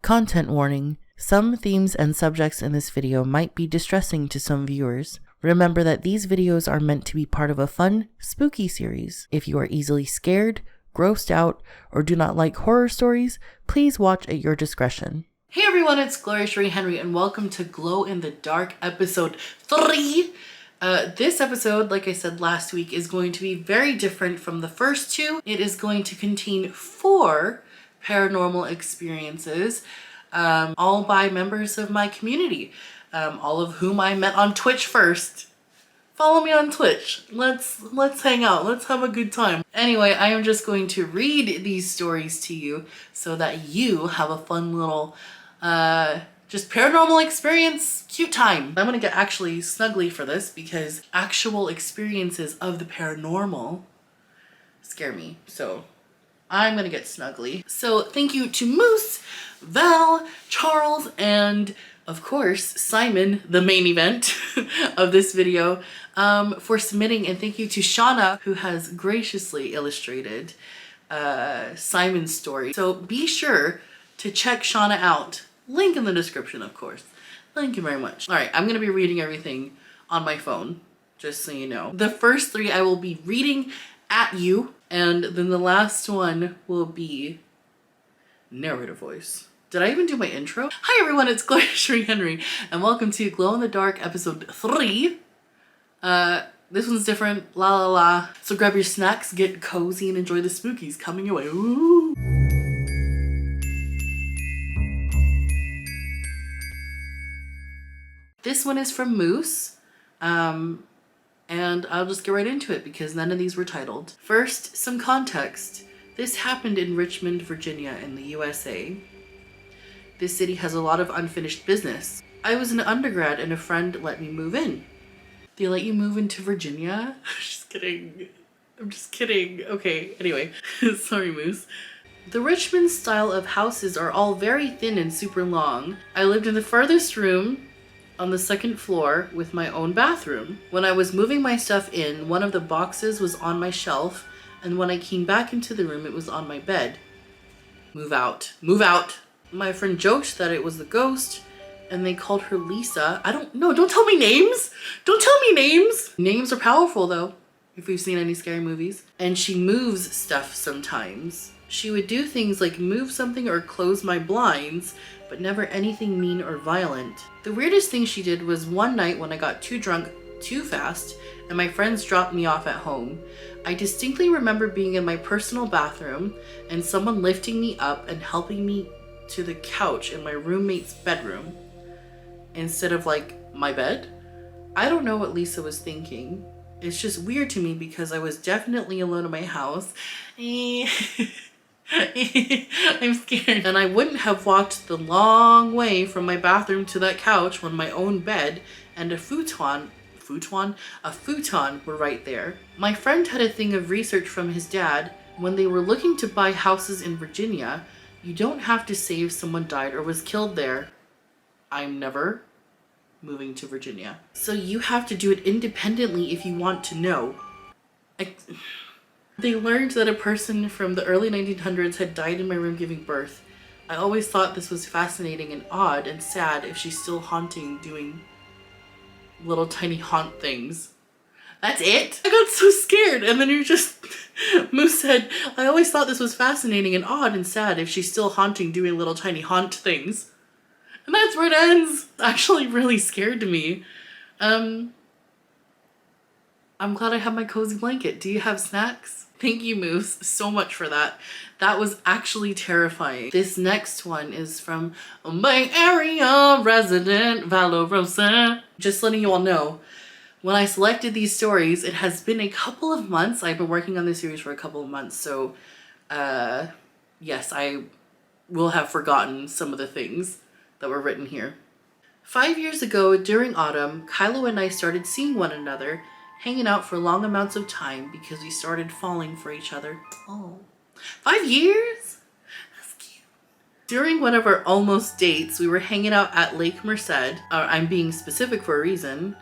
Content warning. Some themes and subjects in this video might be distressing to some viewers. Remember that these videos are meant to be part of a fun, spooky series. If you are easily scared, grossed out, or do not like horror stories, please watch at your discretion. Hey everyone, it's Gloria, Shuri, Henry, and welcome to Glow in the Dark episode 3. This episode, like I said last week, is going to be very different from the first two. It is going to contain 4 paranormal experiences, all by members of my community, all of whom I met on Twitch first. Follow me on Twitch. Let's hang out. Let's have a good time. Anyway, I am just going to read these stories to you so that you have a fun little just paranormal experience, cute time. I'm gonna get actually snuggly for this because actual experiences of the paranormal scare me. So I'm gonna get snuggly. So thank you to Moose, Val, Charles, and of course, Simon, the main event of this video, for submitting, and thank you to Shawna, who has graciously illustrated Simon's story. So be sure to check Shawna out. Link in the description, of course. Thank you very much. All right, I'm gonna be reading everything on my phone, just so you know. The first 3 I will be reading at you, and then the last one will be narrator voice. Did I even do my intro? Hi everyone, it's Gloria, Shuri, Henry, and welcome to Glow in the Dark episode 3. This one's different, la la la. So grab your snacks, get cozy, and enjoy the spookies coming your way. Ooh. This one is from Moose, and I'll just get right into it because none of these were titled. First, some context. This happened in Richmond, Virginia in the USA. This city has a lot of unfinished business. I was an undergrad and a friend let me move in. They let you move into Virginia? Just kidding. I'm just kidding. Okay, anyway. Sorry, Moose. The Richmond style of houses are all very thin and super long. I lived in the furthest room on the 2nd floor with my own bathroom. When I was moving my stuff in, one of the boxes was on my shelf, and when I came back into the room, it was on my bed. Move out. Move out! My friend joked that it was the ghost, and they called her Lisa. I don't know. Don't tell me names! Don't tell me names! Names are powerful, though, if we've seen any scary movies. And she moves stuff sometimes. She would do things like move something or close my blinds, but never anything mean or violent. The weirdest thing she did was one night when I got too drunk too fast and my friends dropped me off at home. I distinctly remember being in my personal bathroom and someone lifting me up and helping me to the couch in my roommate's bedroom instead of like my bed. I don't know what Lisa was thinking. It's just weird to me because I was definitely alone in my house. I'm scared. And I wouldn't have walked the long way from my bathroom to that couch when my own bed and a futon were right there. My friend had a thing of research from his dad. When they were looking to buy houses in Virginia, you don't have to say if someone died or was killed there. I'm never moving to Virginia. So you have to do it independently if you want to know. They learned that a person from the early 1900s had died in my room giving birth. I always thought this was fascinating and odd and sad if she's still haunting, doing little tiny haunt things. That's it? I got so scared, and then Moose said, I always thought this was fascinating and odd and sad if she's still haunting, doing little tiny haunt things. And that's where it ends. Actually really scared to me. I'm glad I have my cozy blanket. Do you have snacks? Thank you, Moose, so much for that. That was actually terrifying. This next one is from Bay Area resident Valorosa. Just letting you all know, when I selected these stories, it has been a couple of months. I've been working on this series for a couple of months, so yes, I will have forgotten some of the things that were written here. 5 years ago, during autumn, Kylo and I started seeing one another, hanging out for long amounts of time because we started falling for each other. Oh, 5 years? That's cute. During one of our almost dates, we were hanging out at Lake Merced. I'm being specific for a reason.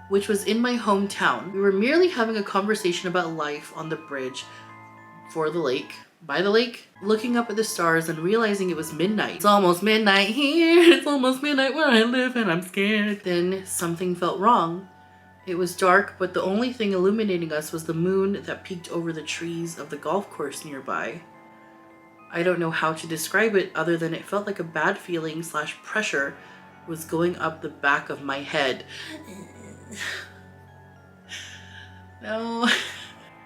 which was in my hometown. We were merely having a conversation about life on the bridge for the lake, by the lake, looking up at the stars and realizing it was midnight. It's almost midnight here, it's almost midnight where I live and I'm scared. Then something felt wrong. It was dark, but the only thing illuminating us was the moon that peeked over the trees of the golf course nearby. I don't know how to describe it other than it felt like a bad feeling / pressure was going up the back of my head. No.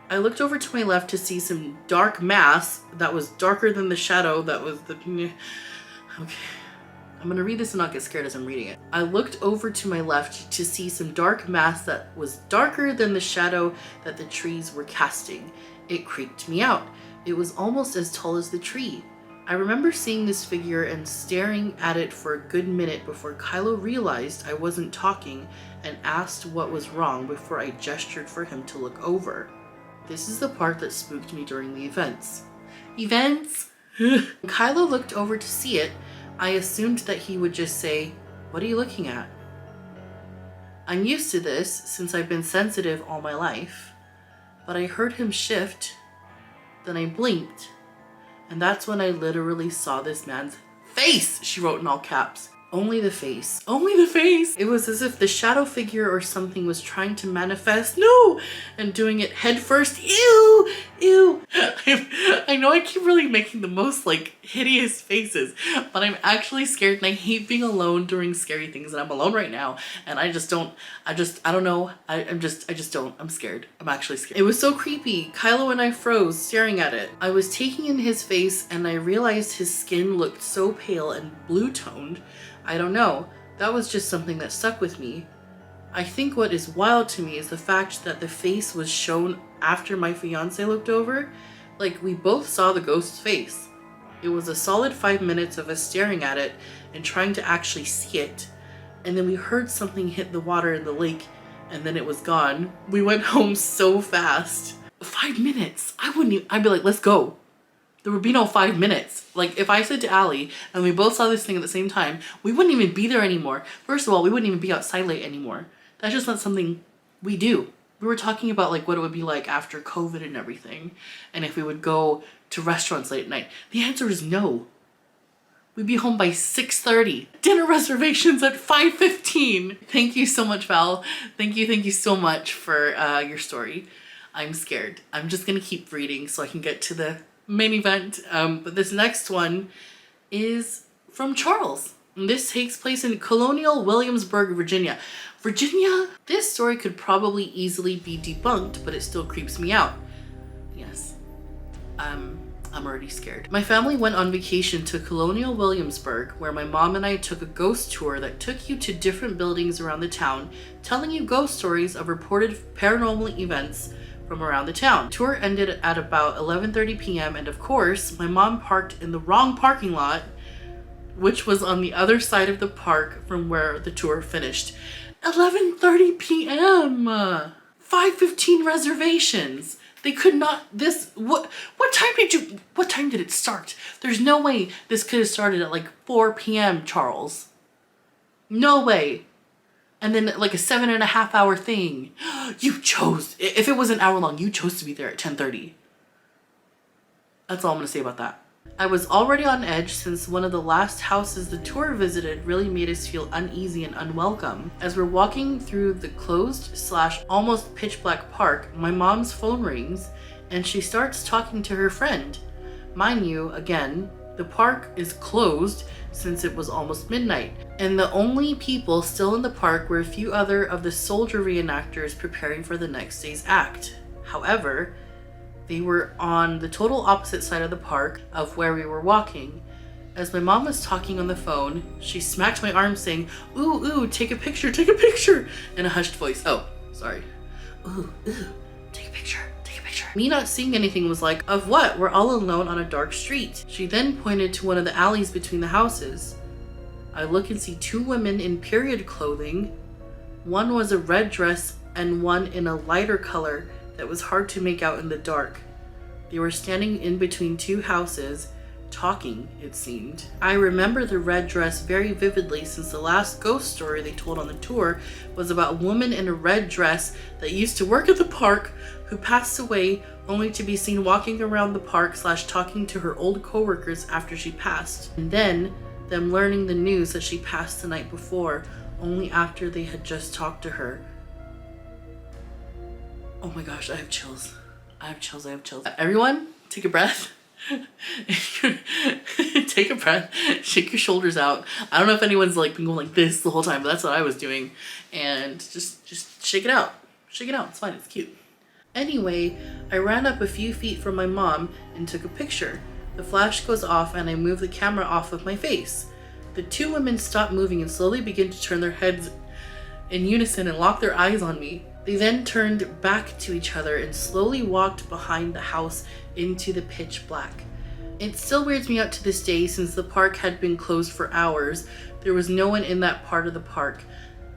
I looked over to my left to see some dark mass that was darker than the shadow that was the... Okay. I'm gonna read this and not get scared as I'm reading it. I looked over to my left to see some dark mass that was darker than the shadow that the trees were casting. It creeped me out. It was almost as tall as the tree. I remember seeing this figure and staring at it for a good minute before Kylo realized I wasn't talking and asked what was wrong before I gestured for him to look over. This is the part that spooked me during the events. Events? Kylo looked over to see it. I assumed that he would just say, "What are you looking at?" I'm used to this since I've been sensitive all my life, but I heard him shift. Then I blinked, and that's when I literally saw this man's face, she wrote in all caps. Only the face. Only the face! It was as if the shadow figure or something was trying to manifest, no! And doing it head first. Ew! Ew! I know I keep really making the most like hideous faces, but I'm actually scared and I hate being alone during scary things, and I'm alone right now and I just don't know. I'm scared. I'm actually scared. It was so creepy. Kylo and I froze staring at it. I was taking in his face and I realized his skin looked so pale and blue toned. I don't know. That was just something that stuck with me. I think what is wild to me is the fact that the face was shown after my fiance looked over. Like, we both saw the ghost's face. It was a solid 5 minutes of us staring at it and trying to actually see it. And then we heard something hit the water in the lake and then it was gone. We went home so fast. 5 minutes. I'd be like, let's go. There would be no 5 minutes. Like, if I said to Allie and we both saw this thing at the same time, we wouldn't even be there anymore. First of all, we wouldn't even be outside late anymore. That's just not something we do. We were talking about like what it would be like after COVID and everything, and if we would go to restaurants late at night. The answer is no. We'd be home by 6:30. Dinner reservations at 5:15. Thank you so much, Val. Thank you so much for your story. I'm scared. I'm just gonna keep reading so I can get to the main event. But this next one is from Charles. And this takes place in Colonial Williamsburg, Virginia. Virginia? This story could probably easily be debunked, but it still creeps me out. Yes. I'm already scared. My family went on vacation to Colonial Williamsburg, where my mom and I took a ghost tour that took you to different buildings around the town, telling you ghost stories of reported paranormal events from around the town. Tour ended at about 11:30 p.m. and of course, my mom parked in the wrong parking lot, which was on the other side of the park from where the tour finished. 11:30 p.m. 5:15 reservations. They could not, what time did it start? There's no way this could have started at like 4 p.m., Charles. No way. And then like a 7.5 hour thing. You chose, if it was an hour long, you chose to be there at 10:30. That's all I'm gonna say about that. I was already on edge since one of the last houses the tour visited really made us feel uneasy and unwelcome. As we're walking through the closed / almost pitch black park, my mom's phone rings and she starts talking to her friend. Mind you, again, the park is closed since it was almost midnight, and the only people still in the park were a few other of the soldier reenactors preparing for the next day's act. However, they were on the total opposite side of the park of where we were walking. As my mom was talking on the phone, she smacked my arm saying, ooh, take a picture, in a hushed voice. Oh, sorry. Ooh, take a picture. Me not seeing anything was like, of what? We're all alone on a dark street. She then pointed to one of the alleys between the houses. I look and see two women in period clothing. One was a red dress and one in a lighter color that was hard to make out in the dark. They were standing in between two houses, talking, it seemed. I remember the red dress very vividly since the last ghost story they told on the tour was about a woman in a red dress that used to work at the park who passed away only to be seen walking around the park / talking to her old coworkers after she passed, and then them learning the news that she passed the night before only after they had just talked to her. Oh my gosh, I have chills. Everyone, take a breath. Take a breath, shake your shoulders out. I don't know if anyone's like been going like this the whole time, but that's what I was doing. And just shake it out. Shake it out, it's fine, it's cute. Anyway, I ran up a few feet from my mom and took a picture. The flash goes off and I move the camera off of my face. The two women stop moving and slowly begin to turn their heads in unison and lock their eyes on me. They then turned back to each other and slowly walked behind the house into the pitch black. It still weirds me out to this day since the park had been closed for hours. There was no one in that part of the park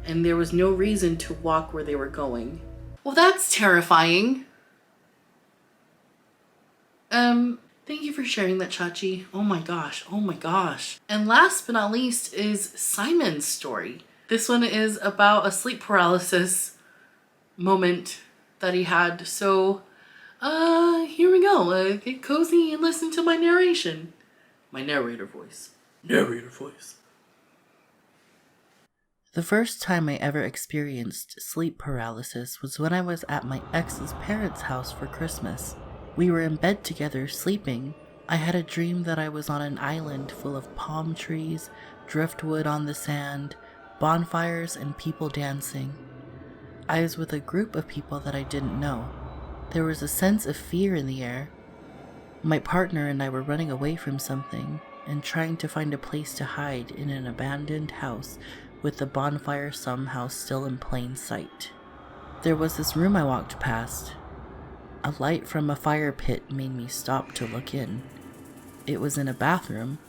and there was no reason to walk where they were going. Well, that's terrifying. Thank you for sharing that, Chache. Oh my gosh. And last but not least is Simon's story. This one is about a sleep paralysis moment that he had. So, here we go. Get cozy and listen to my narration. My narrator voice. The first time I ever experienced sleep paralysis was when I was at my ex's parents' house for Christmas. We were in bed together sleeping. I had a dream that I was on an island full of palm trees, driftwood on the sand, bonfires, and people dancing. I was with a group of people that I didn't know. There was a sense of fear in the air. My partner and I were running away from something and trying to find a place to hide in an abandoned house with the bonfire somehow still in plain sight. There was this room I walked past. A light from a fire pit made me stop to look in. It was in a bathroom,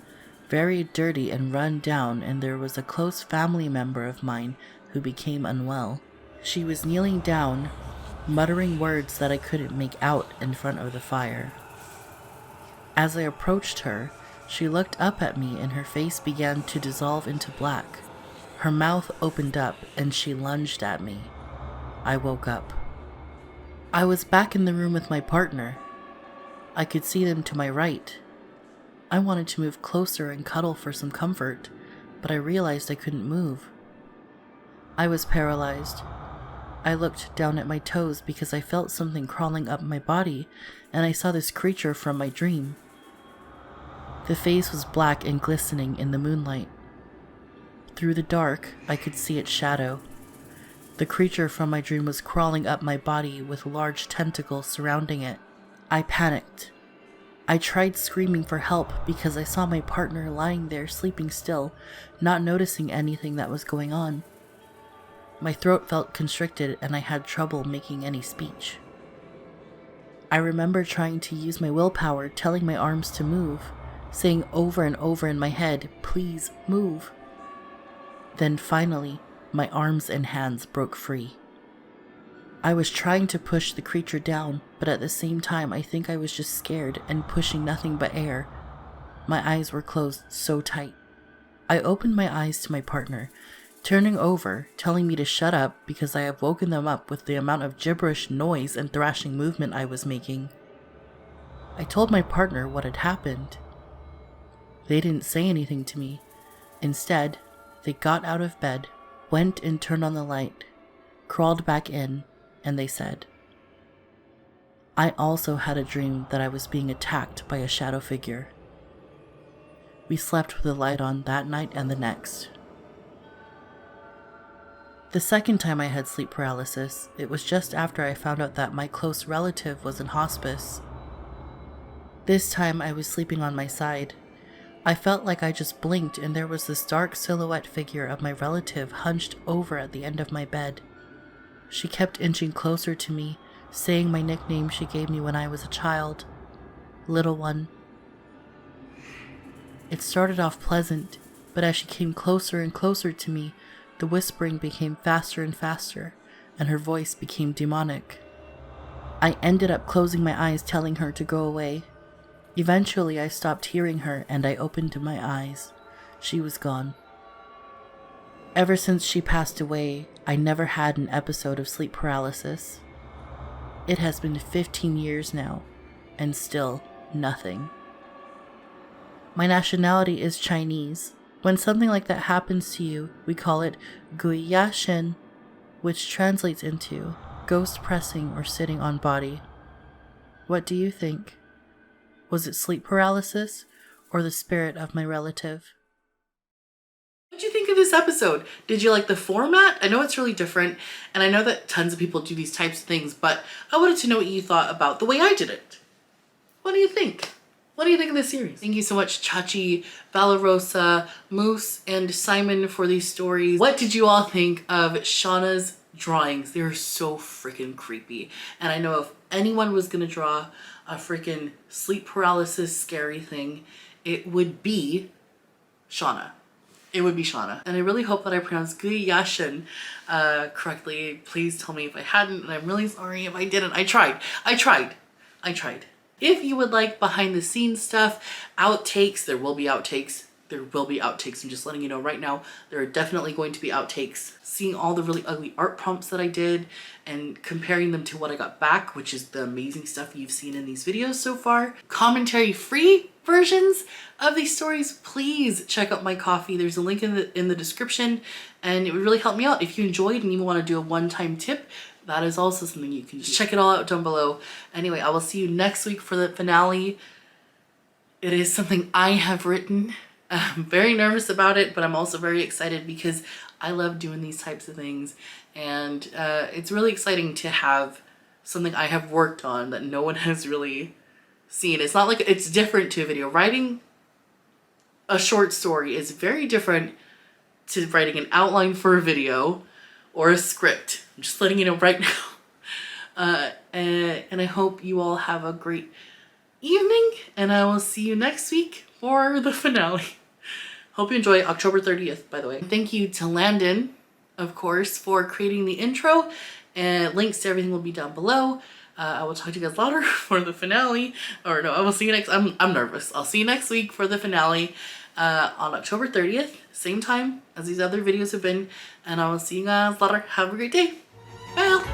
very dirty and run down, and there was a close family member of mine who became unwell. She was kneeling down, muttering words that I couldn't make out in front of the fire. As I approached her, she looked up at me and her face began to dissolve into black. Her mouth opened up and she lunged at me. I woke up. I was back in the room with my partner. I could see them to my right. I wanted to move closer and cuddle for some comfort, but I realized I couldn't move. I was paralyzed. I looked down at my toes because I felt something crawling up my body, and I saw this creature from my dream. The face was black and glistening in the moonlight. Through the dark, I could see its shadow. The creature from my dream was crawling up my body with large tentacles surrounding it. I panicked. I tried screaming for help because I saw my partner lying there sleeping still, not noticing anything that was going on. My throat felt constricted and I had trouble making any speech. I remember trying to use my willpower, telling my arms to move, saying over and over in my head, "Please move." Then finally, my arms and hands broke free. I was trying to push the creature down, but at the same time I think I was just scared and pushing nothing but air. My eyes were closed so tight. I opened my eyes to my partner, turning over, telling me to shut up because I had woken them up with the amount of gibberish noise and thrashing movement I was making. I told my partner what had happened. They didn't say anything to me. Instead, they got out of bed, went and turned on the light, crawled back in, and they said, "I also had a dream that I was being attacked by a shadow figure." We slept with the light on that night and the next. The second time I had sleep paralysis, it was just after I found out that my close relative was in hospice. This time I was sleeping on my side. I felt like I just blinked and there was this dark silhouette figure of my relative hunched over at the end of my bed. She kept inching closer to me, saying my nickname she gave me when I was a child, "Little One." It started off pleasant, but as she came closer and closer to me, the whispering became faster and faster, and her voice became demonic. I ended up closing my eyes, telling her to go away. Eventually, I stopped hearing her and I opened my eyes. She was gone. Ever since she passed away, I never had an episode of sleep paralysis. It has been 15 years now, and still nothing. My nationality is Chinese. When something like that happens to you, we call it gloria, which translates into ghost pressing or sitting on body. What do you think? Was it sleep paralysis or the spirit of my relative? What did you think of this episode? Did you like the format? I know it's really different, and I know that tons of people do these types of things, but I wanted to know what you thought about the way I did it. What do you think? What do you think of this series? Thank you so much, Chache, Valarosa, Moose, and Simon for these stories. What did you all think of Shawna's drawings? They're so freaking creepy. And I know if anyone was gonna draw a freaking sleep paralysis scary thing, it would be Shawna. It would be Shawna. And I really hope that I pronounced Guyashin correctly. Please tell me if I hadn't, and I'm really sorry if I didn't. I tried. If you would like behind the scenes stuff, outtakes, there will be outtakes. There will be outtakes. I'm just letting you know right now, there are definitely going to be outtakes. Seeing all the really ugly art prompts that I did and comparing them to what I got back, which is the amazing stuff you've seen in these videos so far. Commentary free versions of these stories, please check out my Ko-fi. There's a link in the description, and it would really help me out. If you enjoyed and even want to do a one-time tip, that is also something you can do. Check it all out down below. Anyway, I will see you next week for the finale. It is something I have written. I'm very nervous about it, but I'm also very excited because I love doing these types of things, and it's really exciting to have something I have worked on that no one has really seen. It's not like it's different to a video. Writing a short story is very different to writing an outline for a video or a script. I'm just letting you know right now. And I hope you all have a great evening, and I will see you next week for the finale. Hope you enjoy October 30th, by the way. Thank you to Landon, of course, for creating the intro, and links to everything will be down below. I will talk to you guys louder for the finale, or no, I will see you next, I'm nervous. I'll see you next week for the finale on October 30th, same time as these other videos have been, and I will see you guys later. Have a great day. Bye.